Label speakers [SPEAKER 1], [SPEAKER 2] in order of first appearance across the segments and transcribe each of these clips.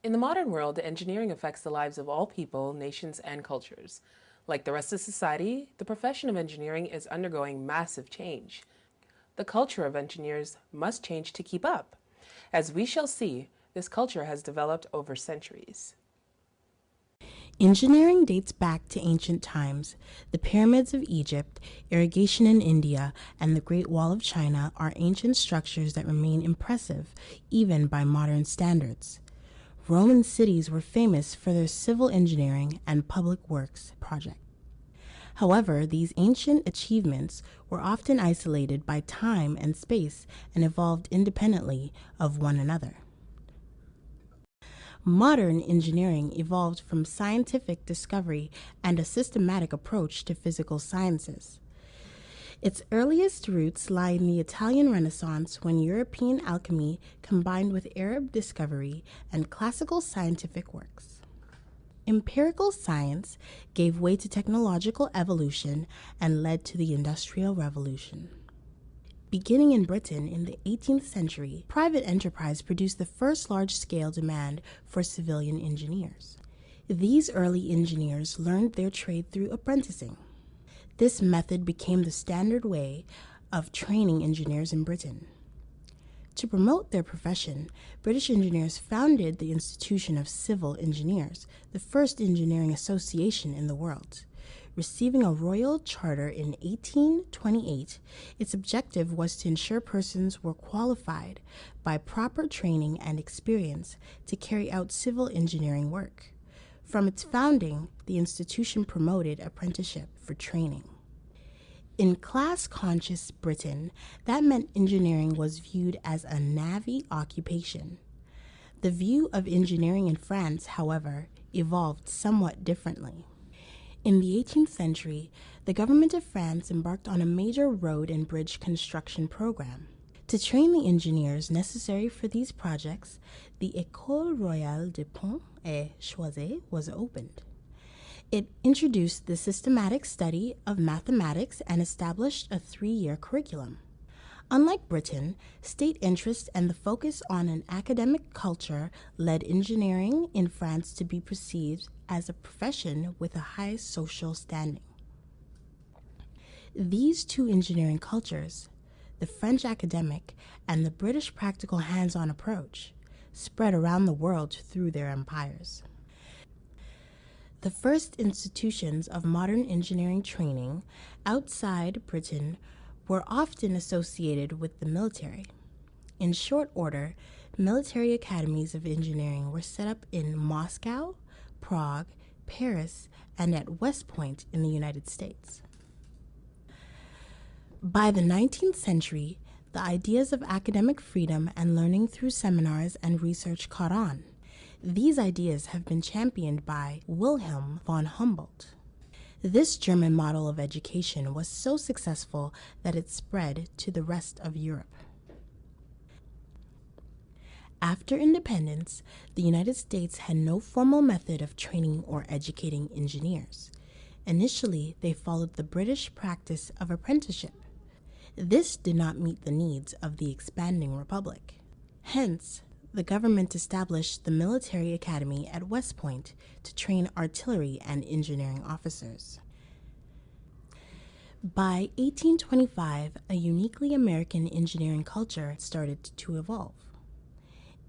[SPEAKER 1] In the modern world, engineering affects the lives of all people, nations, and cultures. Like the rest of society, the profession of engineering is undergoing massive change. The culture of engineers must change to keep up. As we shall see, this culture has developed over centuries.
[SPEAKER 2] Engineering dates back to ancient times. The pyramids of Egypt, irrigation in India, and the Great Wall of China are ancient structures that remain impressive even by modern standards. Roman cities were famous for their civil engineering and public works projects. However, these ancient achievements were often isolated by time and space and evolved independently of one another. Modern engineering evolved from scientific discovery and a systematic approach to physical sciences. Its earliest roots lie in the Italian Renaissance when European alchemy combined with Arab discovery and classical scientific works. Empirical science gave way to technological evolution and led to the Industrial Revolution. Beginning in Britain in the 18th century, private enterprise produced the first large-scale demand for civilian engineers. These early engineers learned their trade through apprenticing. This method became the standard way of training engineers in Britain. To promote their profession, British engineers founded the Institution of Civil Engineers, the first engineering association in the world. Receiving a royal charter in 1828, its objective was to ensure persons were qualified by proper training and experience to carry out civil engineering work. From its founding, the institution promoted apprenticeship for training. In class-conscious Britain, that meant engineering was viewed as a navvy occupation. The view of engineering in France, however, evolved somewhat differently. In the 18th century, the government of France embarked on a major road and bridge construction program. To train the engineers necessary for these projects, the École Royale des Ponts et Chaussées was opened. It introduced the systematic study of mathematics and established a 3-year curriculum. Unlike Britain, state interest and the focus on an academic culture led engineering in France to be perceived as a profession with a high social standing. These two engineering cultures, the French academic and the British practical hands-on approach, spread around the world through their empires. The first institutions of modern engineering training outside Britain were often associated with the military. In short order, military academies of engineering were set up in Moscow, Prague, Paris, and at West Point in the United States. By the 19th century, the ideas of academic freedom and learning through seminars and research caught on. These ideas have been championed by Wilhelm von Humboldt. This German model of education was so successful that it spread to the rest of Europe. After independence, the United States had no formal method of training or educating engineers. Initially, they followed the British practice of apprenticeship. This did not meet the needs of the expanding republic. Hence, the government established the Military Academy at West Point to train artillery and engineering officers. By 1825, a uniquely American engineering culture started to evolve.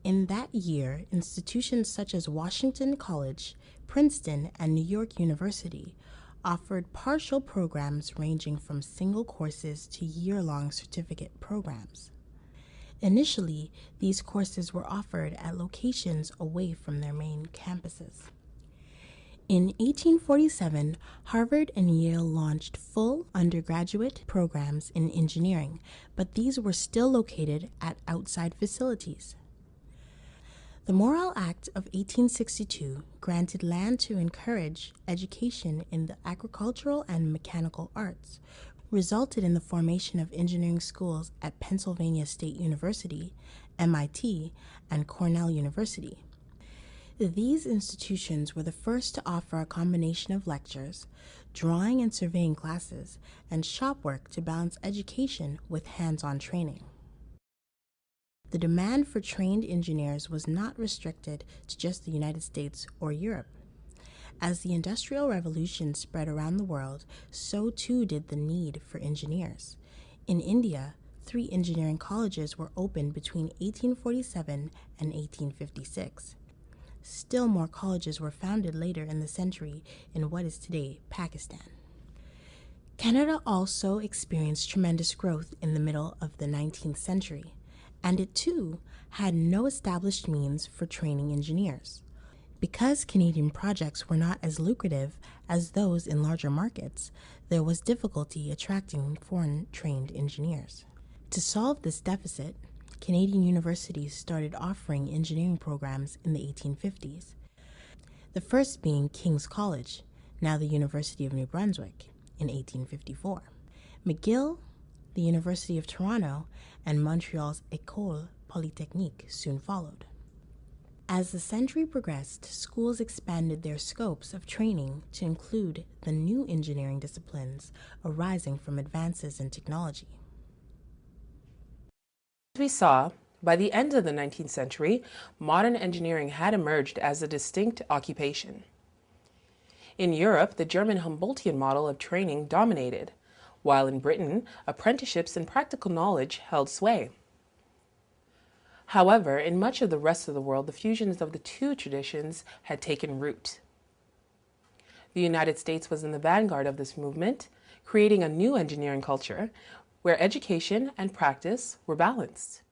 [SPEAKER 2] In that year, institutions such as Washington College, Princeton, and New York University offered partial programs ranging from single courses to year-long certificate programs. Initially, these courses were offered at locations away from their main campuses. In 1847, Harvard and Yale launched full undergraduate programs in engineering, but these were still located at outside facilities. The Morrill Act of 1862 granted land to encourage education in the agricultural and mechanical arts, resulted in the formation of engineering schools at Pennsylvania State University, MIT, and Cornell University. These institutions were the first to offer a combination of lectures, drawing and surveying classes, and shop work to balance education with hands-on training. The demand for trained engineers was not restricted to just the United States or Europe. As the Industrial Revolution spread around the world, so too did the need for engineers. In India, 3 engineering colleges were opened between 1847 and 1856. Still more colleges were founded later in the century in what is today Pakistan. Canada also experienced tremendous growth in the middle of the 19th century, and it too had no established means for training engineers. Because Canadian projects were not as lucrative as those in larger markets, there was difficulty attracting foreign trained engineers. To solve this deficit, Canadian universities started offering engineering programs in the 1850s. The first being King's College, now the University of New Brunswick, in 1854. McGill, the University of Toronto, and Montreal's École Polytechnique soon followed. As the century progressed, schools expanded their scopes of training to include the new engineering disciplines arising from advances in technology.
[SPEAKER 1] As we saw, by the end of the 19th century, modern engineering had emerged as a distinct occupation. In Europe, the German Humboldtian model of training dominated, while in Britain, apprenticeships and practical knowledge held sway. However, in much of the rest of the world, the fusions of the two traditions had taken root. The United States was in the vanguard of this movement, creating a new engineering culture where education and practice were balanced.